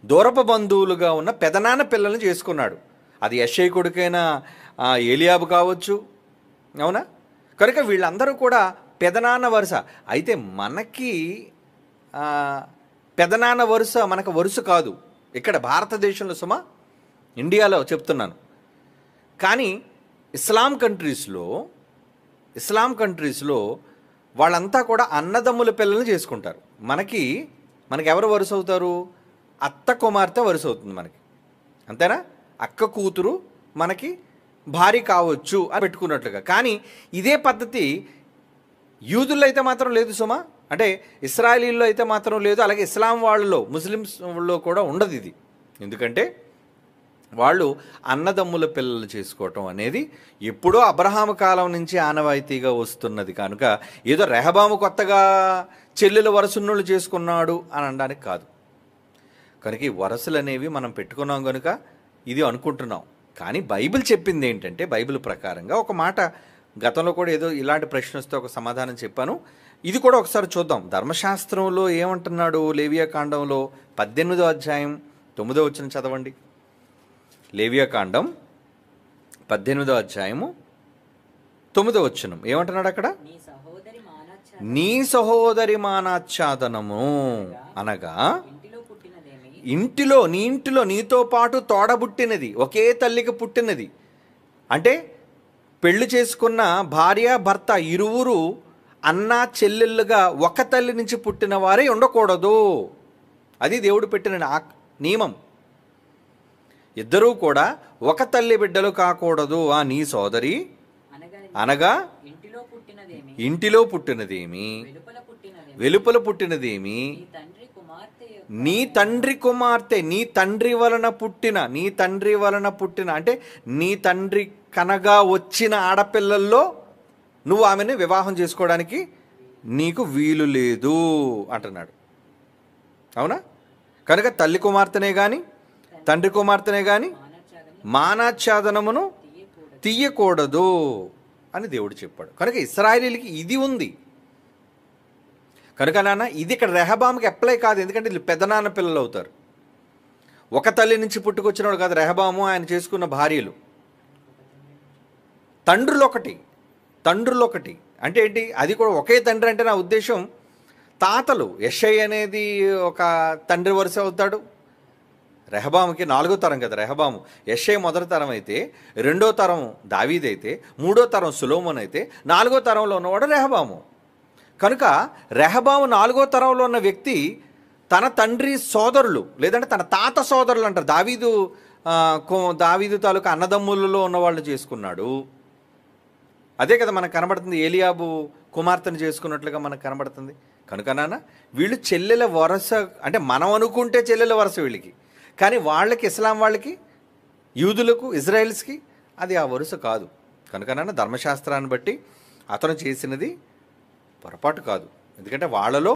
దూరపు బంధువులుగా ఉన్న పెదనాన్న పిల్లల్ని చేసుకున్నాడు. అది యెషై కొడుకైన ఏలియాబు కావచ్చు, అవునా? కనుక వీళ్ళందరూ కూడా పెదనాన్న వరుస. అయితే మనకి పెదనాన్న వరుస మనకు వరుస కాదు ఇక్కడ భారతదేశంలో, ఇండియాలో చెప్తున్నాను. కానీ ఇస్లాం కంట్రీస్లో వాళ్ళంతా కూడా అన్నదమ్ముల పిల్లల్ని చేసుకుంటారు. మనకి ఎవరు వరుస అవుతారు? అత్త కుమార్తె వరుస అవుతుంది మనకి, అంతేనా? అక్క కూతురు మనకి భార్య కావచ్చు అని పెట్టుకున్నట్లుగా. కానీ ఇదే పద్ధతి యూదుల్లో అయితే మాత్రం లేదు సుమా, అంటే ఇస్రాయేలీల్లో అయితే మాత్రం లేదు. అలాగే ఇస్లాం వాళ్ళలో, ముస్లిమ్స్లో కూడా ఉండదు ఇది. ఎందుకంటే వాళ్ళు అన్నదమ్ముల పిల్లలు చేసుకోవటం అనేది ఎప్పుడో అబ్రహాము కాలం నుంచి ఆనవాయితీగా వస్తున్నది. కనుక ఏదో రెహబాము కొత్తగా చెల్లెల వరసున్నోళ్ళు చేసుకున్నాడు అని అనడానికి కాదు. కనుక ఈ వరసలు అనేవి మనం పెట్టుకున్నాం కనుక ఇది అనుకుంటున్నాం. కానీ బైబిల్ చెప్పింది ఏంటంటే, బైబిల్ ప్రకారంగా ఒక మాట, గతంలో కూడా ఏదో ఇలాంటి ప్రశ్న వస్తే ఒక సమాధానం చెప్పాను, ఇది కూడా ఒకసారి చూద్దాం. ధర్మశాస్త్రంలో ఏమంటున్నాడు? లేవియాకాండంలో 18వ అధ్యాయం 9వ వచనం చదవండి. లేవియాకాండం 18వ అధ్యాయము 9వ వచనం ఏమంటున్నాడు అక్కడ? నీ సహోదరి మానాచ్ఛాదనము అనగా నీ ఇంటిలో నీతో పాటు తోడబుట్టినది, ఒకే తల్లికి పుట్టినది. అంటే పెళ్లి చేసుకున్న భార్య భర్త ఇరువురు అన్న చెల్లెళ్ళుగా ఒక తల్లి నుంచి పుట్టిన వారే ఉండకూడదు. అది దేవుడు పెట్టిన నియమం. ఇద్దరూ కూడా ఒక తల్లి బిడ్డలు కాకూడదు. నీ సోదరి అనగా ఇంటిలో పుట్టినదేమి, వెలుపల పుట్టినదేమి, నీ తండ్రి కుమార్తె, నీ తండ్రి వలన పుట్టిన అంటే నీ తండ్రి కనగా వచ్చిన ఆడపిల్లల్లో నువ్వు ఆమెను వివాహం చేసుకోవడానికి నీకు వీలు లేదు అంటున్నాడు. అవునా? కనుక తల్లి కుమార్తెనే కానీ తండ్రి కుమార్తెనే కానీ మానాచ్ఛాదనమును తీయకూడదు అని దేవుడు చెప్పాడు. కనుక ఇశ్రాయేలీలకి ఇది ఉంది. కనుక నాన్న ఇది ఇక్కడ రెహబాముకి అప్లై కాదు, ఎందుకంటే వీళ్ళు పెద్దనాన్న పిల్లలు అవుతారు. ఒక తల్లి నుంచి పుట్టుకొచ్చినవాడు కాదు రెహబాము, ఆయన చేసుకున్న భార్యలు. తండ్రులొకటి అంటే ఏంటి? అది కూడా ఒకే తండ్రి. అంటే నా ఉద్దేశం తాతలు. యెషై అనేది ఒక తండ్రి వరుస అవుతాడు. రెహబాముకి 4వ తరం కదా రెహబాము. యెషై మొదటి తరం అయితే, 2వ తరం దావీదైతే, 3వ తరం సొలొమోను అయితే, 4వ తరంలో ఉన్నవాడు రెహబాము. కనుక రెహబాము 4వ తరంలో ఉన్న వ్యక్తి తన తండ్రి సోదరులు, లేదంటే తన తాత సోదరులు అంటారు. దావీదు తాలూకా అన్నదమ్ములలో ఉన్న వాళ్ళని చేసుకున్నాడు. అదే కదా మనకు కనబడుతుంది. ఏలియాబు కుమార్తెను చేసుకున్నట్లుగా మనకు కనబడుతుంది. కనుక నాన్న వీళ్ళు చెల్లెల వరస, అంటే మనం అనుకుంటే చెల్లెల వరస వీళ్ళకి, కానీ వాళ్ళకి, ఇస్లాం వాళ్ళకి, యూదులకు, ఇజ్రాయెల్స్కి అది ఆ వరుస కాదు. కనుక నాన్న ధర్మశాస్త్రాన్ని బట్టి అతను చేసినది పొరపాటు కాదు. ఎందుకంటే వాళ్ళలో